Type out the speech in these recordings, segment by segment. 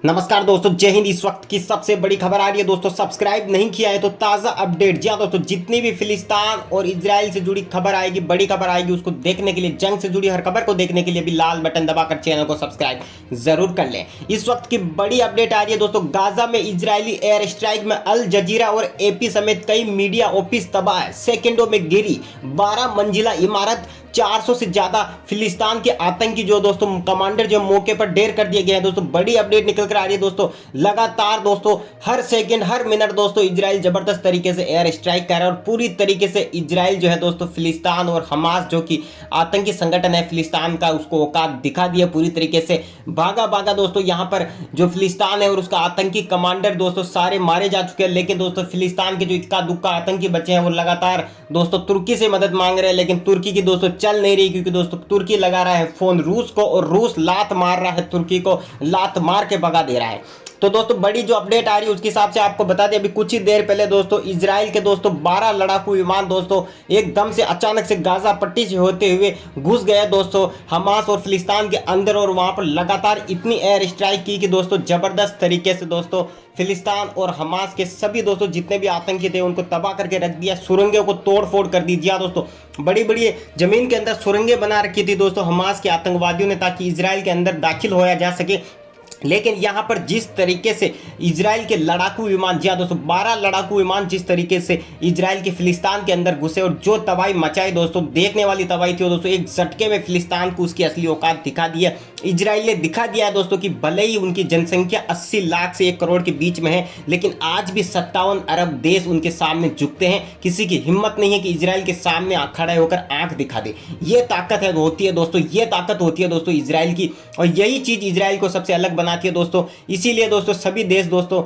नमस्कार दोस्तों, जय हिंद। इस वक्त की सबसे बड़ी खबर आ रही है दोस्तों। सब्सक्राइब नहीं किया है तो ताज़ा अपडेट, जी हाँ दोस्तों, जितनी भी फिलिस्तान और इजराइल से जुड़ी खबर आएगी, बड़ी खबर आएगी, उसको देखने के लिए, जंग से जुड़ी हर खबर को देखने के लिए भी लाल बटन दबाकर चैनल को सब्सक्राइब जरूर कर लें। इस वक्त की बड़ी अपडेट आ रही है दोस्तों। गाजा में इजरायली एयर स्ट्राइक में अल जजीरा और एपी समेत कई मीडिया ऑफिस तबाह, सेकेंडों में गिरी 12 मंजिला इमारत, 400 से ज्यादा फिलिस्तान के आतंकी जो दोस्तों कमांडर जो मौके पर ढेर कर दिए गए हैं दोस्तों। बड़ी अपडेट निकल कर आ रही है दोस्तों। लगातार दोस्तों हर सेकंड हर मिनट दोस्तों इजराइल जबरदस्त तरीके से एयर स्ट्राइक कर रहा है और पूरी तरीके से इजराइल जो है दोस्तों फिलिस्तान और हमास जो कि आतंकी संगठन है फिलिस्तान का, उसको औकात दिखा दिया पूरी तरीके से। भागा भागा दोस्तों यहाँ पर जो फिलिस्तान है और उसका आतंकी कमांडर दोस्तों सारे मारे जा चुके हैं। लेकिन दोस्तों फिलिस्तान के जो इक्का दुक्का आतंकी बचे हैं वो लगातार दोस्तों तुर्की से मदद मांग रहे हैं, लेकिन तुर्की की दोस्तों चल नहीं रही, क्योंकि दोस्तों तुर्की लगा रहा है फोन रूस को और रूस लात मार रहा है, तुर्की को लात मार के भगा दे रहा है। तो दोस्तों बड़ी जो अपडेट आ रही है उसके हिसाब से आपको बता दें, अभी कुछ ही देर पहले दोस्तों इजराइल के दोस्तों 12 लड़ाकू विमान दोस्तों एकदम से अचानक से गाजा पट्टी से होते हुए घुस गए दोस्तों हमास और फिलिस्तान के अंदर, और वहां पर लगातार इतनी एयर स्ट्राइक की कि दोस्तों जबरदस्त तरीके से दोस्तों फिलिस्तान और हमास के सभी दोस्तों जितने भी आतंकी थे उनको तबाह करके रख दिया, सुरंगों को तोड़ फोड़ कर दी। जी हाँ दोस्तों, बड़ी बड़ी जमीन के अंदर सुरंगें बना रखी थी दोस्तों हमास के आतंकवादियों ने, ताकि इजराइल के अंदर दाखिल होया जा सके। लेकिन यहां पर जिस तरीके से इजराइल के लड़ाकू विमान, जी हाँ दोस्तों 12 लड़ाकू विमान जिस तरीके से इजराइल के फिलिस्तान के अंदर घुसे और जो तबाही मचाई दोस्तों, देखने वाली तबाही थी दोस्तों। एक झटके में फिलिस्तान को उसकी असली औकात दिखा दी है। इजराइल ने दिखा दिया है दोस्तों कि भले ही उनकी जनसंख्या 80 लाख से 1 करोड़ के बीच में है, लेकिन आज भी 57 अरब देश उनके सामने झुकते हैं। किसी की हिम्मत नहीं है कि इजराइल के सामने खड़े होकर आंख दिखा दे। ये ताकत है होती है दोस्तों, ये ताकत होती है दोस्तों इजराइल की, और यही चीज इजराइल को सबसे अलग बनाती है दोस्तों। इसीलिए दोस्तों सभी देश दोस्तों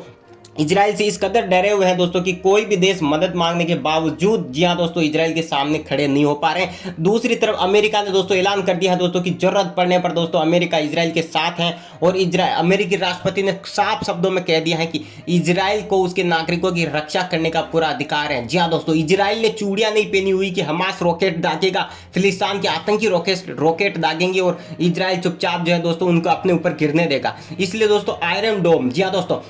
इजराइल से इस कदर डरे हुए हैं दोस्तों कि कोई भी देश मदद मांगने के बावजूद, जी हां दोस्तों, इजराइल के सामने खड़े नहीं हो पा रहे हैं। दूसरी तरफ अमेरिका ने दोस्तों ऐलान कर दिया है दोस्तों कि जरूरत पड़ने पर दोस्तों अमेरिका इजराइल के साथ है, और अमेरिकी राष्ट्रपति ने साफ शब्दों में कह दिया है कि इजराइल को उसके नागरिकों की रक्षा करने का पूरा अधिकार है। जी हाँ दोस्तों, इजराइल ने चूड़ियां नहीं पहनी हुई कि हमास रॉकेट दागेगा, फिलिस्तान के आतंकी रॉकेट दागेंगे और इजराइल चुपचाप जो है दोस्तों उनको अपने ऊपर गिरने देगा। इसलिए दोस्तों आयरन डोम, जी हाँ दोस्तों,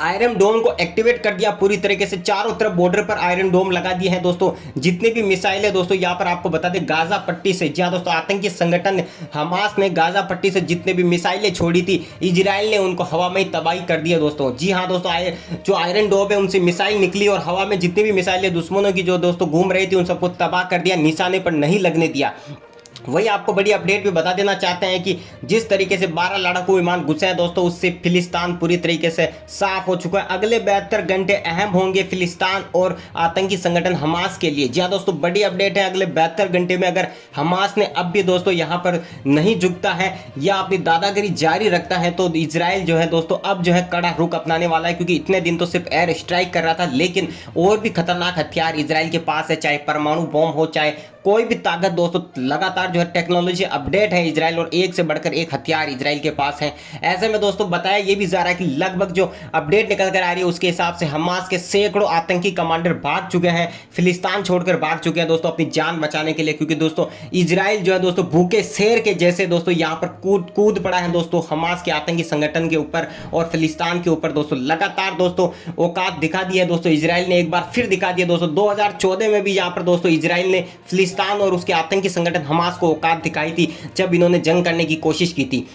आयरन डोम को एक्टिवेट कर दिया पूरी तरीके से। चारों तरफ बॉर्डर पर आयरन डोम लगा दिए हैं दोस्तों। जितने भी मिसाइल है दोस्तों यहाँ पर आपको बता दें गाजा पट्टी से, जी हाँ दोस्तों, आतंकी संगठन हमास ने गाजा पट्टी से जितने भी मिसाइलें छोड़ी थी इजराइल ने उनको हवा में ही तबाही कर दिया दोस्तों। जी हाँ दोस्तों, जो आयरन डोम है उनसे मिसाइल निकली और हवा में जितनी भी मिसाइलें दुश्मनों की जो दोस्तों घूम रही थी उन सबको तबाह कर दिया, निशाने पर नहीं लगने दिया। वही आपको बड़ी अपडेट भी बता देना चाहते हैं कि जिस तरीके से 12 लड़ाकू विमान घुसे हैं दोस्तों, उससे फिलिस्तान पूरी तरीके से साफ हो चुका है। अगले 72 घंटे अहम होंगे फिलिस्तान और आतंकी संगठन हमास के लिए। जी हाँ दोस्तों, बड़ी अपडेट है। अगले 72 घंटे में अगर हमास ने अब भी दोस्तों यहाँ पर नहीं झुकता है या अपनी दादागिरी जारी रखता है तो इजराइल जो है दोस्तों अब जो है कड़ा रुख अपनाने वाला है, क्योंकि इतने दिन तो सिर्फ एयर स्ट्राइक कर रहा था, लेकिन और भी खतरनाक हथियार इजराइल के पास है, चाहे परमाणु बम हो, चाहे कोई भी ताकत दोस्तों। लगातार जो है टेक्नोलॉजी अपडेट है इजराइल, और एक से बढ़कर एक हथियार इजराइल के पास है। ऐसे में दोस्तों बताया ये भी जा रहा है कि लगभग जो अपडेट निकल कर आ रही है उसके हिसाब से हमास के सैकड़ों आतंकी कमांडर भाग चुके हैं, फिलिस्तान छोड़कर भाग चुके हैं दोस्तों अपनी जान बचाने के लिए, क्योंकि दोस्तों इजराइल जो है दोस्तों भूखे शेर के जैसे दोस्तों यहाँ पर कूद पड़ा है दोस्तों हमास के आतंकी संगठन के ऊपर और फिलिस्तान के ऊपर दोस्तों। लगातार दोस्तों औकात दिखा दी है दोस्तों इजराइल ने, एक बार फिर दिखा दिया दोस्तों। 2014 में भी यहाँ पर दोस्तों इजराइल ने फिलिस्तान और उसके आतंकी संगठन हमास को औकात दिखाई थी जब इन्होंने जंग करने की कोशिश की थी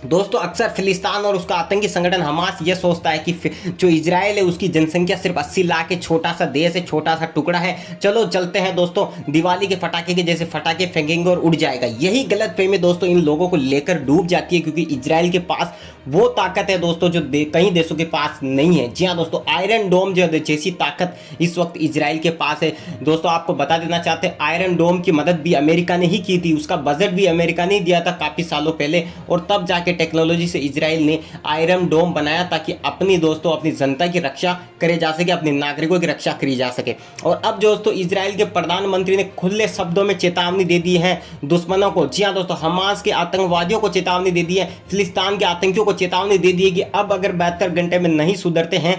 दोस्तों। अक्सर फिलिस्तान और उसका आतंकी संगठन हमास ये सोचता है कि जो इजराइल है उसकी जनसंख्या सिर्फ 80 लाख के छोटा सा देश है, छोटा सा टुकड़ा है, चलो चलते हैं दोस्तों दिवाली के फटाके के जैसे फटाके फेंकेंगे और उड़ जाएगा। यही गलत फहमी दोस्तों इन लोगों को लेकर डूब जाती है, क्योंकि इजराइल के पास वो ताकत है दोस्तों जो कई देशों के पास नहीं है। जी हाँ दोस्तों, आयरन डोम जो जैसी ताकत इस वक्त इजराइल के पास है दोस्तों। आपको बता देना चाहते हैं आयरन डोम की मदद भी अमेरिका ने ही की थी, उसका बजट भी अमेरिका ने दिया था काफी सालों पहले, और तब जाके टेक्नोलॉजी से इजराइल ने आयरन डोम बनाया ताकि अपनी दोस्तों अपनी जनता की रक्षा करे जा सके, अपने नागरिकों की रक्षा करी जा सके। और अब दोस्तों इजराइल के प्रधानमंत्री ने खुले शब्दों में चेतावनी दे दी है दुश्मनों को। जी हाँ दोस्तों, हमास के आतंकवादियों को चेतावनी दे दी है, फिलिस्तान के आतंकियों को चेतावनी दे दी है कि अब अगर 72 घंटे में नहीं सुधरते हैं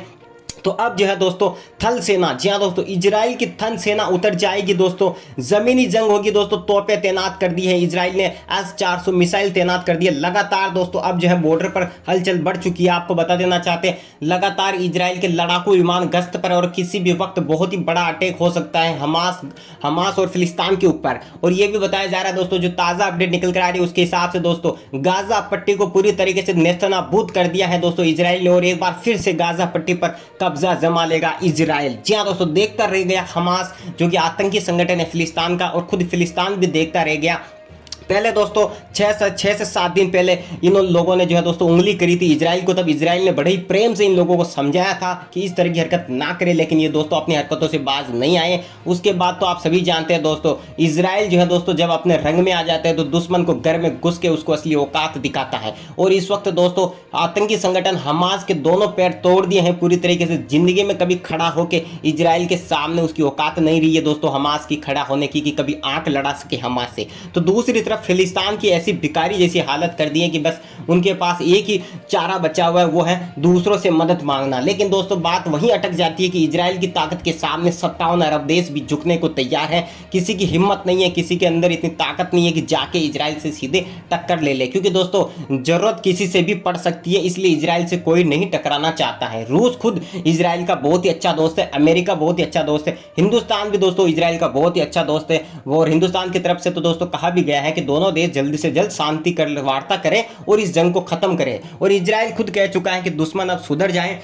तो अब जो है दोस्तों थल सेना, जी हाँ दोस्तों, इजराइल की थल सेना उतर जाएगी दोस्तों, जमीनी जंग होगी दोस्तों। तोपें तैनात कर दी है इजराइल ने, S-400 मिसाइल तैनात कर दी है लगातार दोस्तों। अब जो है बॉर्डर पर हलचल बढ़ चुकी है। आपको बता देना चाहते हैं लगातार इजराइल के लड़ाकू विमान गश्त पर, और किसी भी वक्त बहुत ही बड़ा अटैक हो सकता है हमास और फिलिस्तीन के ऊपर। और ये भी बताया जा रहा है दोस्तों, जो ताज़ा अपडेट निकल कर आ रही है उसके हिसाब से दोस्तों, गाजा पट्टी को पूरी तरीके से नेस्तनाबूद कर दिया है दोस्तों इजराइल ने, और एक बार फिर से गाजा पट्टी पर कब्जा जमा लेगा इजराइल। जी हाँ दोस्तों, देखता रह गया हमास, जो कि आतंकी संगठन है फिलिस्तीन का, और खुद फिलिस्तीन भी देखता रह गया। पहले दोस्तों 6 से 7 दिन पहले इन लोगों ने जो है दोस्तों उंगली करी थी इजराइल को, तब इजराइल ने बड़े ही प्रेम से इन लोगों को समझाया था कि इस तरह की हरकत ना करें, लेकिन ये दोस्तों अपनी हरकतों से बाज नहीं आए। उसके बाद तो आप सभी जानते हैं दोस्तों, इजराइल जो है दोस्तों जब अपने रंग में आ जाते हैं तो दुश्मन को घर में घुस के उसको असली औकात दिखाता है। और इस वक्त दोस्तों आतंकी संगठन हमास के दोनों पैर तोड़ दिए हैं पूरी तरीके से। जिंदगी में कभी खड़ा होकर इजराइल के सामने उसकी औकात नहीं रही है दोस्तों हमास की खड़ा होने की, कि कभी आंख लड़ा सके हमास से। तो दूसरी तरफ फिलिस्तीन की ऐसी भिखारी जैसी हालत कर दी है कि बस उनके पास एक ही चारा बचा हुआ है, वो है दूसरों से मदद मांगना। लेकिन दोस्तों बात वहीं अटक जाती है कि इजराइल की ताकत के सामने 57 अरब देश भी झुकने को तैयार है। किसी की हिम्मत नहीं है, किसी के अंदर इतनी ताकत नहीं है कि जाके इजराइल से सीधे टक्कर ले ले, क्योंकि दोस्तों जरूरत किसी से भी पड़ सकती है, इसलिए इजराइल से कोई नहीं टकराना चाहता है। रूस खुद इजराइल का बहुत ही अच्छा दोस्त है, अमेरिका बहुत ही अच्छा दोस्त है, हिंदुस्तान भी दोस्तों इजराइल का बहुत ही अच्छा दोस्त है। और हिंदुस्तान की तरफ से तो दोस्तों कहा भी गया है कि दोनों देश जल्दी से जल्द शांति कर वार्ता करें और इस जंग को खत्म करें। और इजराइल खुद कह चुका है कि दुश्मन अब सुधर जाएं,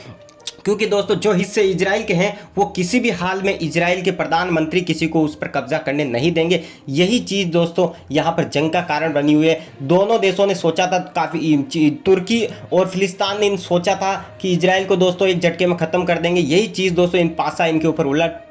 क्योंकि दोस्तों जो हिस्से इजराइल के हैं वो किसी भी हाल में इजराइल के प्रधानमंत्री किसी को उस पर कब्जा करने नहीं देंगे। यही चीज़ दोस्तों यहाँ पर जंग का कारण बनी हुई है। दोनों देशों ने सोचा था, काफ़ी तुर्की और फिलिस्तीन ने सोचा था कि इजराइल को दोस्तों एक झटके में ख़त्म कर देंगे। यही चीज़ दोस्तों इन पासा इनके ऊपर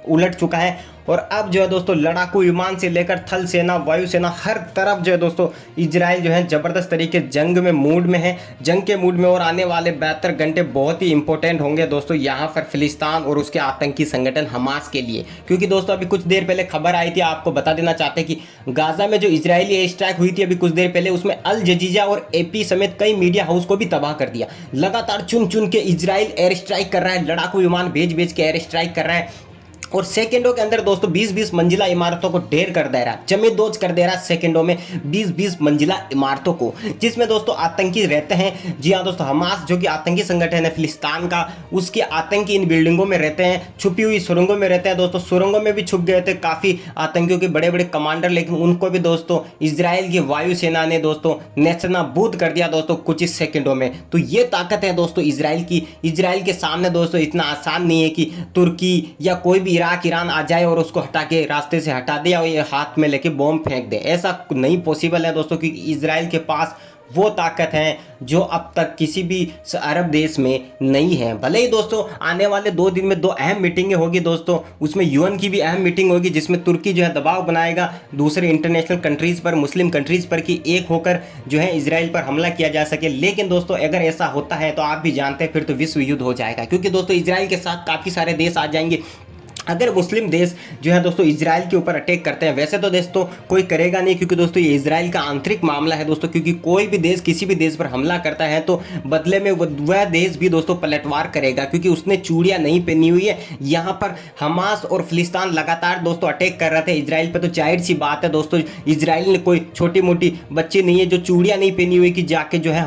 उलट चुका है। और अब जो है दोस्तों लड़ाकू विमान से लेकर थल सेना, वायुसेना, हर तरफ जो है दोस्तों इजराइल जो है ज़बरदस्त तरीके जंग में मूड में है, जंग के मूड में। और आने वाले 72 घंटे बहुत ही इंपॉर्टेंट होंगे दोस्तों यहाँ पर फिलिस्तीन और उसके आतंकी संगठन हमास के लिए। क्योंकि दोस्तों अभी कुछ देर पहले खबर आई थी, आपको बता देना चाहते हैं कि गाजा में जो इजरायली एयर स्ट्राइक हुई थी अभी कुछ देर पहले, उसमें अल जजीरा और AP समेत कई मीडिया हाउस को भी तबाह कर दिया। लगातार चुन चुन के इजराइल एयर स्ट्राइक कर रहा है, लड़ाकू विमान भेज के एयर स्ट्राइक कर रहा है, और सेकंडों के अंदर दोस्तों 20-20 मंजिला इमारतों को ढेर कर दे रहा है, जमींदोज कर दे रहा है सेकंडों में 20-20 मंजिला इमारतों को, जिसमें दोस्तों आतंकी रहते हैं। जी हाँ दोस्तों, हमास जो कि आतंकी संगठन है फिलिस्तीन का, उसके आतंकी इन बिल्डिंगों में रहते हैं, छुपी हुई सुरंगों में रहते हैं दोस्तों। सुरंगों में भी छुप गए थे काफ़ी आतंकियों के बड़े बड़े कमांडर, लेकिन उनको भी दोस्तों इजराइल की वायुसेना ने दोस्तों नेस्तनाबूद कर दिया दोस्तों कुछ ही सेकंडों में। तो ये ताकत है दोस्तों इजराइल की। इजराइल के सामने दोस्तों इतना आसान नहीं है कि तुर्की या कोई भी इराक ईरान आ जाए और उसको हटा के रास्ते से हटा दे और ये हाथ में लेके बॉम्ब फेंक दे। ऐसा नहीं पॉसिबल है दोस्तों, क्योंकि इजराइल के पास वो ताकत है जो अब तक किसी भी अरब देश में नहीं है। भले ही दोस्तों आने वाले 2 दिन में 2 अहम मीटिंगें होगी दोस्तों, उसमें UN की भी अहम मीटिंग होगी, जिसमें तुर्की जो है दबाव बनाएगा दूसरे इंटरनेशनल कंट्रीज़ पर, मुस्लिम कंट्रीज़ पर, कि एक होकर जो है इजराइल पर हमला किया जा सके। लेकिन दोस्तों अगर ऐसा होता है तो आप भी जानते हैं फिर तो विश्व युद्ध हो जाएगा, क्योंकि दोस्तों इजराइल के साथ काफ़ी सारे देश आ जाएंगे। अगर मुस्लिम देश जो है दोस्तों इजराइल के ऊपर अटैक करते हैं, वैसे तो दोस्तों कोई करेगा नहीं, क्योंकि दोस्तों ये इजराइल का आंतरिक मामला है दोस्तों, क्योंकि कोई भी देश किसी भी देश पर हमला करता है तो बदले में वह देश भी दोस्तों पलटवार करेगा, क्योंकि उसने चूड़ियाँ नहीं पहनी हुई है। यहाँ पर हमास और फिलिस्तीन लगातार दोस्तों अटैक कर रहे थे इजराइल पर, तो जाहिर सी बात है दोस्तों इजराइल ने कोई छोटी मोटी बच्ची नहीं है जो चूड़ियाँ नहीं पहनी हुई कि जाके जो है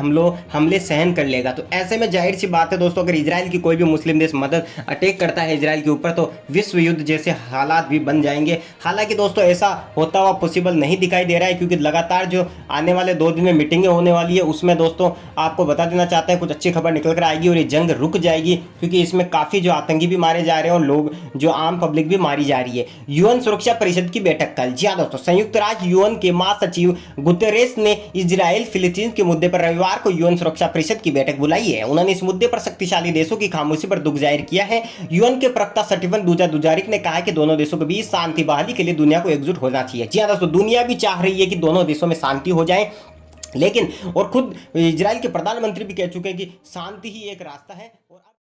हमले सहन कर लेगा। तो ऐसे में जाहिर सी बात है दोस्तों, अगर इजराइल की कोई भी मुस्लिम देश मदद अटैक करता है इजराइल के ऊपर तो विश्व युद्ध जैसे हालात भी बन जाएंगे। हालांकि दोस्तों ऐसा होता हुआ पॉसिबल नहीं दिखाई दे रहा है, क्योंकि लगातार जो आने वाले 2 दिन में मीटिंगें होने वाली है उसमें दोस्तों आपको बता देना चाहते हैं कुछ अच्छी खबर निकल कर आएगी और ये जंग रुक जाएगी, क्योंकि इसमें काफ़ी जो आतंकी भी मारे जा रहे हैं और लोग जो आम पब्लिक भी मारी जा रही है। UN सुरक्षा परिषद की बैठक कल। जी हाँ दोस्तों, संयुक्त राष्ट्र UN के महासचिव गुतेरेस ने इजराइल फिलिस्तीन के मुद्दे पर रविवार को UN सुरक्षा परिषद की बैठक बुलाई है। उन्होंने इस मुद्दे पर शक्तिशाली देशों की खामोशी पर दुख जाहिर किया है। UN के प्रवक्ता स्टीफन दुजारिक ने कहा कि दोनों देशों के बीच शांति बहाली के लिए दुनिया को एकजुट होना चाहिए। जी हाँ दोस्तों, दुनिया भी चाह रही है कि दोनों देशों में शांति हो जाए, लेकिन और खुद इजराइल के प्रधानमंत्री भी कह चुके हैं कि शांति ही एक रास्ता है। और